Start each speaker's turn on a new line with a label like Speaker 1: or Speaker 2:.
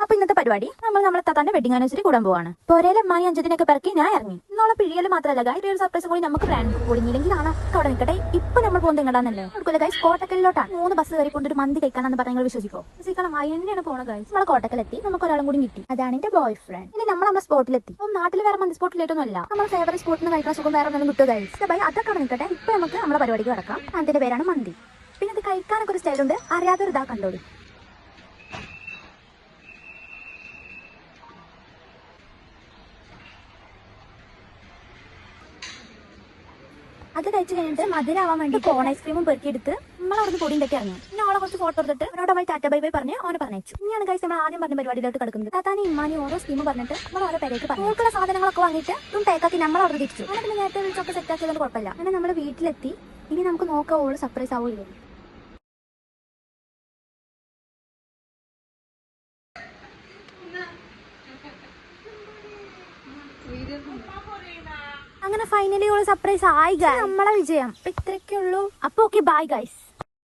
Speaker 1: അപ്പൊ ഇന്നത്തെ പരിപാടി നമ്മളെ താത്താന്റെ വെഡിങ് ആനിവേഴ്സറി കൂടാൻ പോവാണ്. പോരേലെ അമ്മായി അഞ്ചതിനൊക്കെ പിറക്കി ഞാൻ ഇറങ്ങി. ഇന്നോളെ പിഴിയല് മാത്രമല്ല ഗൈസ്, ഒരു സർപ്രൈസ് കൂടി നമുക്ക് പ്ലാൻ പൊളിഞ്ഞില്ലെങ്കിൽ ആണ് അവിടെ നിൽക്കട്ടെ. ഇപ്പൊ നമ്മൾ പോകുന്നത് എങ്ങടാന്നല്ലേ, കൊടുക്കില്ല ഗൈസ്, കോട്ടക്കലിലോട്ടാണ്. 3 ബസ് കയറി കൊണ്ടൊരു മന്തി കഴിക്കാനെന്ന് പറഞ്ഞാൽ വിശ്വസിക്കോ? വിശ്വസിക്കണം, എന്നെയാണ് പോണ ഗൈസ്. നമ്മളെ കോട്ടക്കലെത്തി, നമുക്ക് ഒരാളും കൂടി കിട്ടി. അതാണ് എന്റെ ബോയ് ഫ്രണ്ട്. ഇനി നമ്മുടെ സ്പോട്ടിലെത്തി. അപ്പം നാട്ടിൽ വേറെ മന്തി സ്പോട്ടിലേറ്റൊന്നും അല്ല, നമ്മുടെ ഫേവറേറ്റ് സ്പോട്ടിൽ നിന്ന് കഴിക്കാൻ സുഖം വേറെ ഒന്നും കിട്ടുക ഗൈസ്. ബൈ, അതൊക്കെ അവിടെ നിൽക്കട്ടെ. ഇപ്പൊ നമുക്ക് നമ്മുടെ പരിപാടിക്ക് കിടക്കാം. അതിന്റെ പേരാണ് മന്തി. പിന്നെ അത് കഴിക്കാനൊക്കെ ഒരു സ്റ്റൈലുണ്ട്, അറിയാത്തൊരു ഇതാ കണ്ടോളൂ. അത് കഴിച്ച് കഴിഞ്ഞിട്ട് മധുരാവാൻ വേണ്ടി കോൺ ഐസ്ക്രീമും പെറുക്കിയെടുത്ത് നമ്മൾ അവിടുന്ന് പൊടിയും തട്ടി ഇറങ്ങി. പിന്നെ അവളെ കുറച്ച് ഫോട്ടോ എടുത്തിട്ട് അവരോട് അവൾ ടാറ്റ ബൈ ബൈ പറഞ്ഞ് അവനെ പറഞ്ഞു. ഇനിയാണ് ഗൈസ് നമ്മൾ ആദ്യം പറഞ്ഞ പരിപാടിയിലോട്ട് കിടക്കുന്നത്. താത്താനി ഇമ്മാനി ഓരോ സ്കീം പറഞ്ഞിട്ട് നമ്മൾ ഓരോ പേരേക്ക് പറഞ്ഞു. നമുക്കുള്ള സാധനങ്ങളൊക്കെ വാങ്ങിയിട്ട് പാക്കാക്കി നമ്മൾ അവിടെ തിരിച്ചു. അങ്ങനെ പിന്നെ നേരത്തെ വിളിച്ചൊക്കെ സെറ്റ് ആക്കിയതുകൊണ്ട് കുഴപ്പമില്ല. അങ്ങനെ നമ്മൾ വീട്ടിലെത്തി. ഇനി നമുക്ക് നോക്കാം ഓള് സർപ്രൈസ് ആവില്ലേ. അങ്ങനെ ഫൈനലി ഓള് സർപ്രൈസ് ആയി. നമ്മളെ വിജയം ഇത്രയൊക്കെ ഉള്ളൂ. അപ്പൊ ഓക്കെ, ബൈ ഗൈസ്.